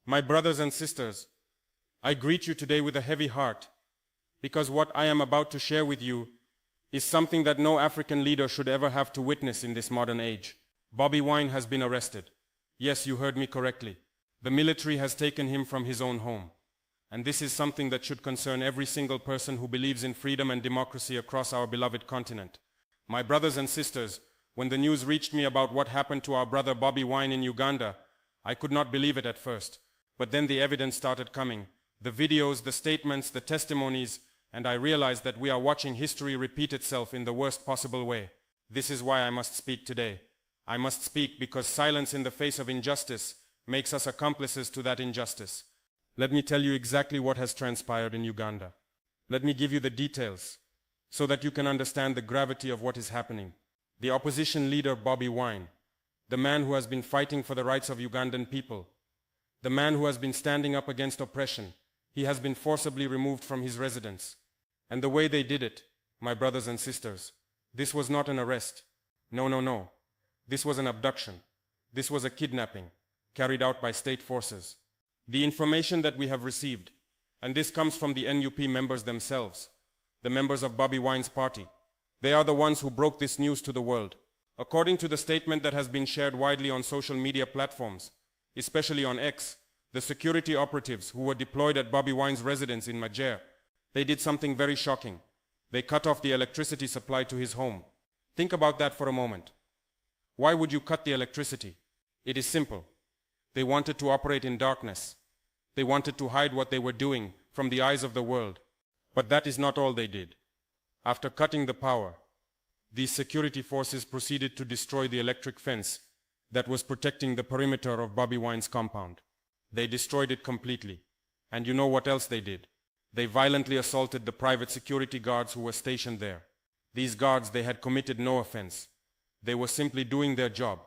My brothers and sisters, I greet you today with a heavy heart, because what I am about to share with you is something that no African leader should ever have to witness in this modern age. Bobi Wine has been arrested. Yes, you heard me correctly. The military has taken him from his own home. And this is something that should concern every single person who believes in freedom and democracy across our beloved continent. My brothers and sisters, when the news reached me about what happened to our brother Bobi Wine in Uganda, I could not believe it at first. But then the evidence started coming. The videos, the statements, the testimonies, and I realized that we are watching history repeat itself in the worst possible way. This is why I must speak today. I must speak because silence in the face of injustice makes us accomplices to that injustice. Let me tell you exactly what has transpired in Uganda. Let me give you the details so that you can understand the gravity of what is happening. The opposition leader Bobi Wine, the man who has been fighting for the rights of Ugandan people, the man who has been standing up against oppression, he has been forcibly removed from his residence. And the way they did it, my brothers and sisters, this was not an arrest. No. This was an abduction. This was a kidnapping, carried out by state forces. The information that we have received, and this comes from the NUP members themselves, the members of Bobi Wine's party. They are the ones who broke this news to the world. According to the statement that has been shared widely on social media platforms, especially on X, the security operatives who were deployed at Bobi Wine's residence in Majer, they did something very shocking. They cut off the electricity supply to his home. Think about that for a moment. Why would you cut the electricity? It is simple. They wanted to operate in darkness. They wanted to hide what they were doing from the eyes of the world. But that is not all they did. After cutting the power, these security forces proceeded to destroy the electric fence that was protecting the perimeter of Bobi Wine's compound. They destroyed it completely. And you know what else they did? They violently assaulted the private security guards who were stationed there. These guards, they had committed no offense. They were simply doing their job,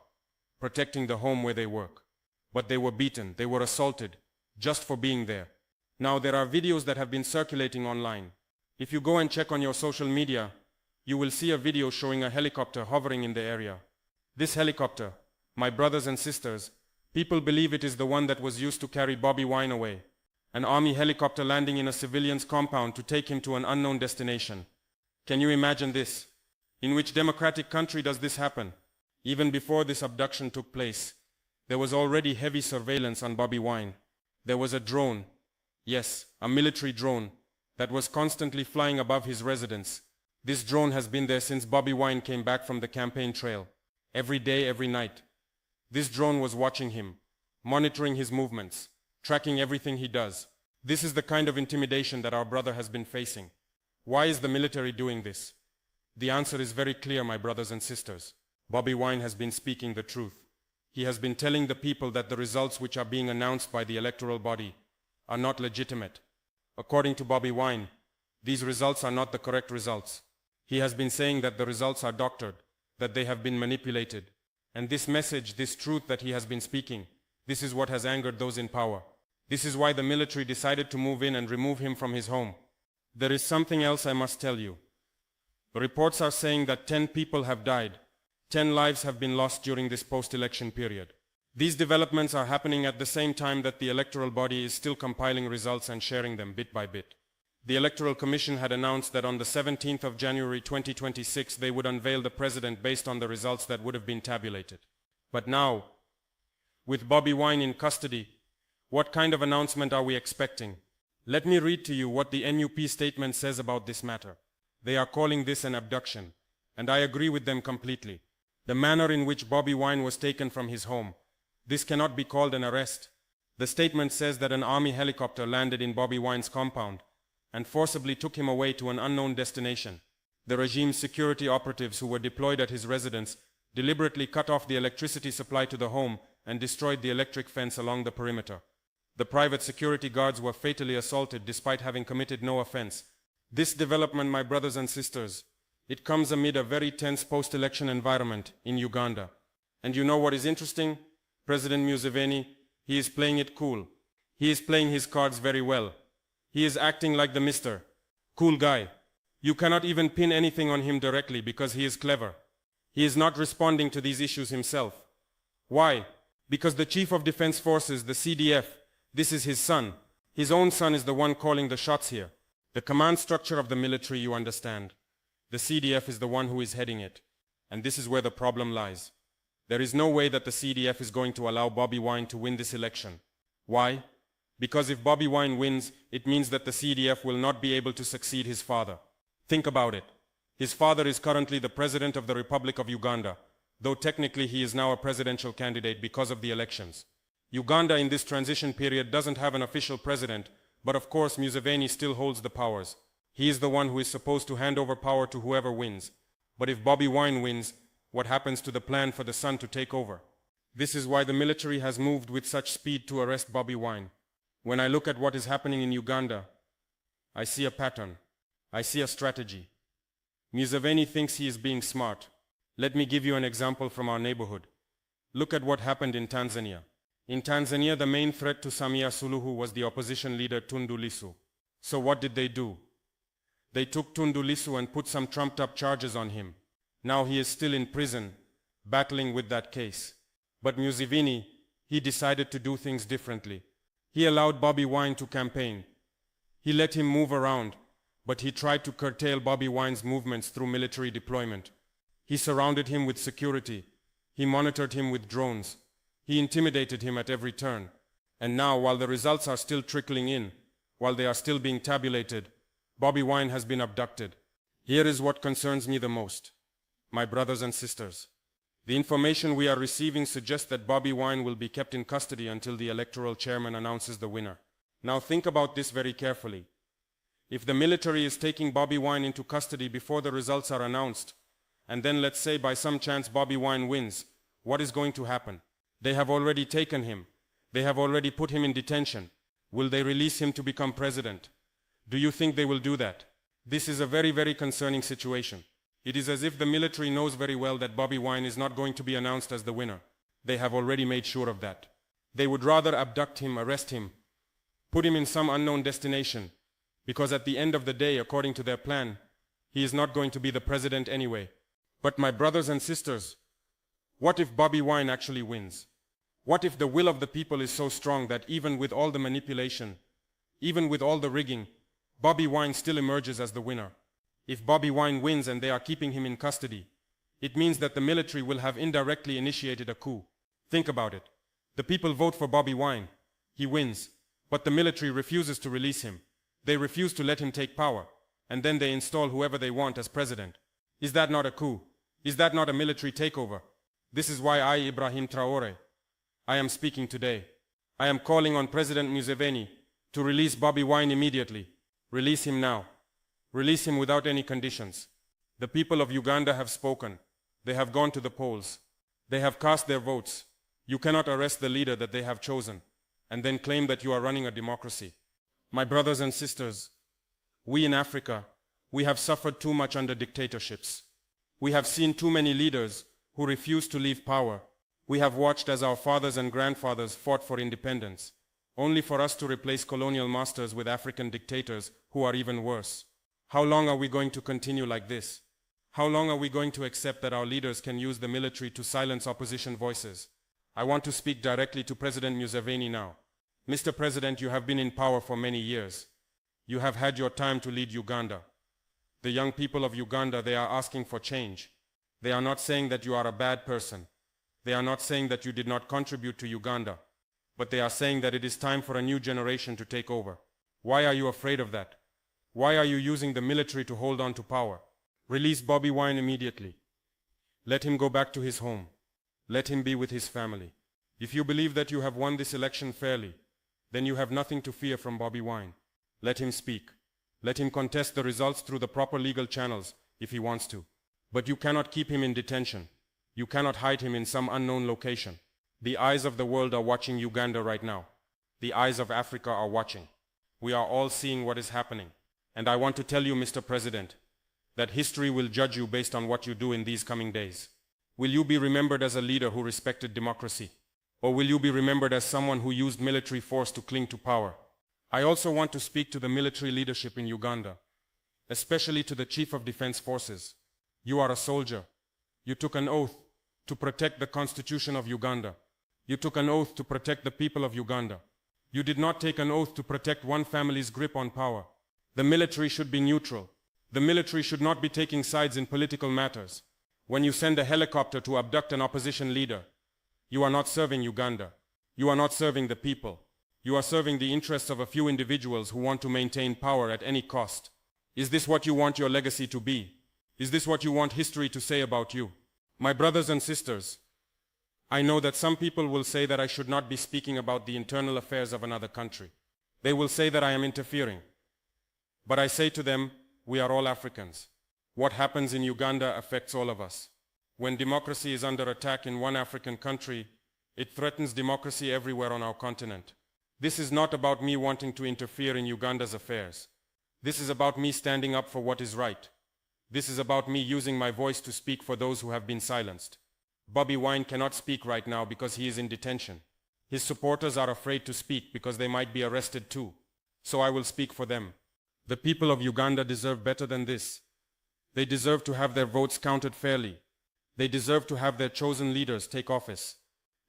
protecting the home where they work. But they were beaten, they were assaulted, just for being there. Now there are videos that have been circulating online. If you go and check on your social media, you will see a video showing a helicopter hovering in the area. This helicopter, my brothers and sisters, people believe it is the one that was used to carry Bobi Wine away. An army helicopter landing in a civilian's compound to take him to an unknown destination. Can you imagine this? In which democratic country does this happen? Even before this abduction took place, there was already heavy surveillance on Bobi Wine. There was a drone, yes, a military drone, that was constantly flying above his residence. This drone has been there since Bobi Wine came back from the campaign trail. Every day, every night. This drone was watching him, monitoring his movements, tracking everything he does. This is the kind of intimidation that our brother has been facing. Why is the military doing this? The answer is very clear, my brothers and sisters. Bobi Wine has been speaking the truth. He has been telling the people that the results which are being announced by the electoral body are not legitimate. According to Bobi Wine, these results are not the correct results. He has been saying that the results are doctored, that they have been manipulated. And this message, this truth that he has been speaking, this is what has angered those in power. This is why the military decided to move in and remove him from his home. There is something else I must tell you. The reports are saying that 10 people have died. 10 lives have been lost during this post-election period. These developments are happening at the same time that the electoral body is still compiling results and sharing them bit by bit. The Electoral Commission had announced that on the 17th of January 2026 they would unveil the president based on the results that would have been tabulated. But now, with Bobi Wine in custody, what kind of announcement are we expecting? Let me read to you what the NUP statement says about this matter. They are calling this an abduction, and I agree with them completely. The manner in which Bobi Wine was taken from his home, this cannot be called an arrest. The statement says that an army helicopter landed in Bobi Wine's compound and forcibly took him away to an unknown destination. The regime's security operatives who were deployed at his residence deliberately cut off the electricity supply to the home and destroyed the electric fence along the perimeter. The private security guards were fatally assaulted despite having committed no offense. This development, my brothers and sisters, it comes amid a very tense post-election environment in Uganda. And you know what is interesting? President MUSEVEN, he is playing it cool. He is playing his cards very well. He is acting like the Mr. Cool guy. You cannot even pin anything on him directly because he is clever. He is not responding to these issues himself. Why? Because the Chief of Defense Forces, the CDF, This is his son. His own son is the one calling the shots here. The command structure of the military, you understand. The CDF is the one who is heading it. And this is where the problem lies. There is no way that the CDF is going to allow Bobi Wine to win this election. Why? Because if Bobi Wine wins, it means that the CDF will not be able to succeed his father. Think about it. His father is currently the president of the Republic of Uganda, though technically he is now a presidential candidate because of the elections. Uganda in this transition period doesn't have an official president, but of course MUSEVEN still holds the powers. He is the one who is supposed to hand over power to whoever wins. But if Bobi Wine wins, what happens to the plan for the son to take over? This is why the military has moved with such speed to arrest Bobi Wine. When I look at what is happening in Uganda, I see a pattern. I see a strategy. MUSEVEN thinks he is being smart. Let me give you an example from our neighborhood. Look at what happened in Tanzania. In Tanzania, the main threat to Samia Suluhu was the opposition leader Tundu Lissu. So what did they do? They took Tundu Lissu and put some trumped-up charges on him. Now he is still in prison, battling with that case. But MUSEVEN, he decided to do things differently. He allowed Bobi Wine to campaign. He let him move around, but he tried to curtail Bobi Wine's movements through military deployment. He surrounded him with security. He monitored him with drones. He intimidated him at every turn. And now, while the results are still trickling in, while they are still being tabulated, Bobi Wine has been abducted. Here is what concerns me the most. My brothers and sisters, the information we are receiving suggests that Bobi Wine will be kept in custody until the electoral chairman announces the winner. Now think about this very carefully. If the military is taking Bobi Wine into custody before the results are announced, and then let's say by some chance Bobi Wine wins, what is going to happen? They have already taken him. They have already put him in detention. Will they release him to become president? Do you think they will do that? This is a very, very concerning situation. It is as if the military knows very well that Bobi Wine is not going to be announced as the winner. They have already made sure of that. They would rather abduct him, arrest him, put him in some unknown destination, because at the end of the day, according to their plan, he is not going to be the president anyway. But my brothers and sisters, what if Bobi Wine actually wins? What if the will of the people is so strong that even with all the manipulation, even with all the rigging, Bobi Wine still emerges as the winner? If Bobi Wine wins and they are keeping him in custody, it means that the military will have indirectly initiated a coup. Think about it. The people vote for Bobi Wine. He wins, but the military refuses to release him. They refuse to let him take power, and then they install whoever they want as president. Is that not a coup? Is that not a military takeover? This is why I, Ibrahim Traoré, I am speaking today. I am calling on President MUSEVEN to release Bobi Wine immediately. Release him now. Release him without any conditions. The people of Uganda have spoken. They have gone to the polls. They have cast their votes. You cannot arrest the leader that they have chosen and then claim that you are running a democracy. My brothers and sisters, we in Africa, we have suffered too much under dictatorships. We have seen too many leaders who refuse to leave power. We have watched as our fathers and grandfathers fought for independence, only for us to replace colonial masters with African dictators who are even worse. How long are we going to continue like this? How long are we going to accept that our leaders can use the military to silence opposition voices? I want to speak directly to President MUSEVEN now. Mr. President, you have been in power for many years. You have had your time to lead Uganda. The young people of Uganda, they are asking for change. They are not saying that you are a bad person. They are not saying that you did not contribute to Uganda, but they are saying that it is time for a new generation to take over. Why are you afraid of that? Why are you using the military to hold on to power? Release Bobi Wine immediately. Let him go back to his home. Let him be with his family. If you believe that you have won this election fairly, then you have nothing to fear from Bobi Wine. Let him speak. Let him contest the results through the proper legal channels if he wants to. But you cannot keep him in detention. You cannot hide him in some unknown location. The eyes of the world are watching Uganda right now. The eyes of Africa are watching. We are all seeing what is happening. And I want to tell you, Mr. President, that history will judge you based on what you do in these coming days. Will you be remembered as a leader who respected democracy? Or will you be remembered as someone who used military force to cling to power? I also want to speak to the military leadership in Uganda, especially to the Chief of Defense Forces. You are a soldier. You took an oath to protect the Constitution of Uganda. You took an oath to protect the people of Uganda. You did not take an oath to protect one family's grip on power. The military should be neutral. The military should not be taking sides in political matters. When you send a helicopter to abduct an opposition leader, you are not serving Uganda. You are not serving the people. You are serving the interests of a few individuals who want to maintain power at any cost. Is this what you want your legacy to be? Is this what you want history to say about you? My brothers and sisters, I know that some people will say that I should not be speaking about the internal affairs of another country. They will say that I am interfering. But I say to them, we are all Africans. What happens in Uganda affects all of us. When democracy is under attack in one African country, it threatens democracy everywhere on our continent. This is not about me wanting to interfere in Uganda's affairs. This is about me standing up for what is right. This is about me using my voice to speak for those who have been silenced. Bobi Wine cannot speak right now because he is in detention. His supporters are afraid to speak because they might be arrested too. So I will speak for them. The people of Uganda deserve better than this. They deserve to have their votes counted fairly. They deserve to have their chosen leaders take office.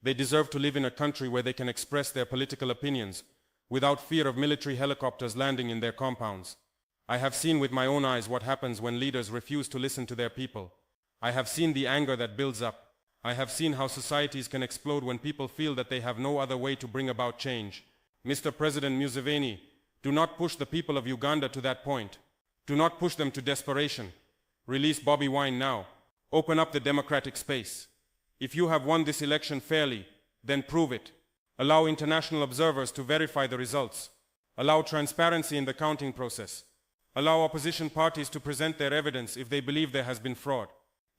They deserve to live in a country where they can express their political opinions without fear of military helicopters landing in their compounds. I have seen with my own eyes what happens when leaders refuse to listen to their people. I have seen the anger that builds up. I have seen how societies can explode when people feel that they have no other way to bring about change. Mr. President MUSEVEN, do not push the people of Uganda to that point. Do not push them to desperation. Release Bobi Wine now. Open up the democratic space. If you have won this election fairly, then prove it. Allow international observers to verify the results. Allow transparency in the counting process. Allow opposition parties to present their evidence if they believe there has been fraud.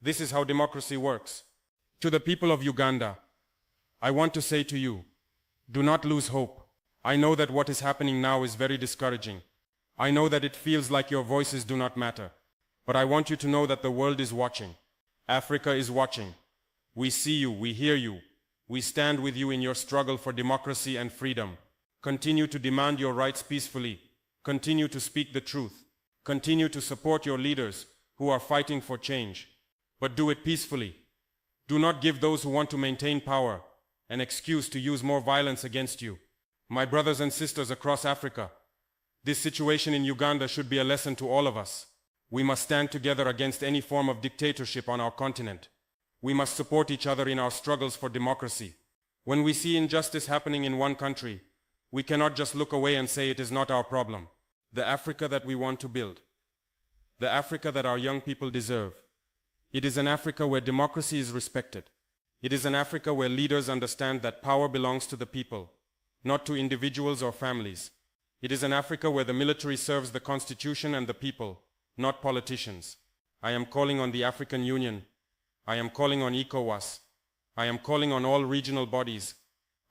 This is how democracy works. To the people of Uganda, I want to say to you, do not lose hope. I know that what is happening now is very discouraging. I know that it feels like your voices do not matter. But I want you to know that the world is watching. Africa is watching. We see you, we hear you. We stand with you in your struggle for democracy and freedom. Continue to demand your rights peacefully. Continue to speak the truth. Continue to support your leaders who are fighting for change. But do it peacefully. Do not give those who want to maintain power an excuse to use more violence against you. My brothers and sisters across Africa, this situation in Uganda should be a lesson to all of us. We must stand together against any form of dictatorship on our continent. We must support each other in our struggles for democracy. When we see injustice happening in one country, we cannot just look away and say it is not our problem. The Africa that we want to build, the Africa that our young people deserve, it is an Africa where democracy is respected. It is an Africa where leaders understand that power belongs to the people, not to individuals or families. It is an Africa where the military serves the constitution and the people, not politicians. I am calling on the African Union. I am calling on ECOWAS. I am calling on all regional bodies.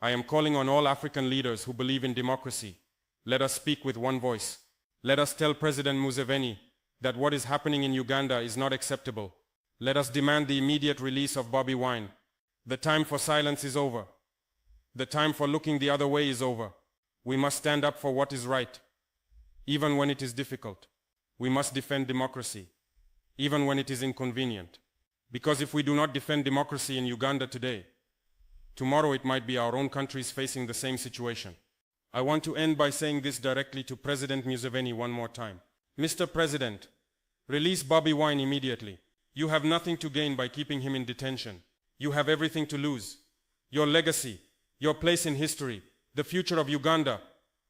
I am calling on all African leaders who believe in democracy. Let us speak with one voice. Let us tell President MUSEVEN that what is happening in Uganda is not acceptable. Let us demand the immediate release of Bobi Wine. The time for silence is over. The time for looking the other way is over. We must stand up for what is right, even when it is difficult. We must defend democracy, even when it is inconvenient. Because if we do not defend democracy in Uganda today, tomorrow it might be our own countries facing the same situation. I want to end by saying this directly to President MUSEVEN one more time. Mr. President, release Bobi Wine immediately. You have nothing to gain by keeping him in detention. You have everything to lose. Your legacy, your place in history, the future of Uganda,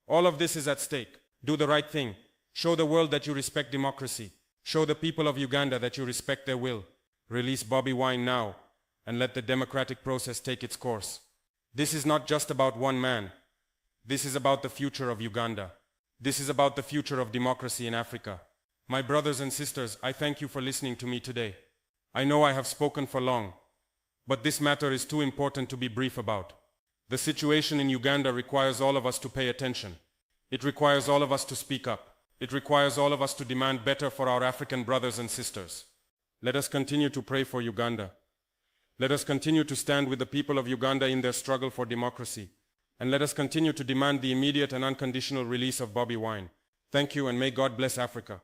all of this is at stake. Do the right thing. Show the world that you respect democracy. Show the people of Uganda that you respect their will. Release Bobi Wine now and let the democratic process take its course. This is not just about one man. This is about the future of Uganda. This is about the future of democracy in Africa. My brothers and sisters, I thank you for listening to me today. I know I have spoken for long, but this matter is too important to be brief about. The situation in Uganda requires all of us to pay attention. It requires all of us to speak up. It requires all of us to demand better for our African brothers and sisters. Let us continue to pray for Uganda. Let us continue to stand with the people of Uganda in their struggle for democracy. And let us continue to demand the immediate and unconditional release of Bobi Wine. Thank you, and may God bless Africa.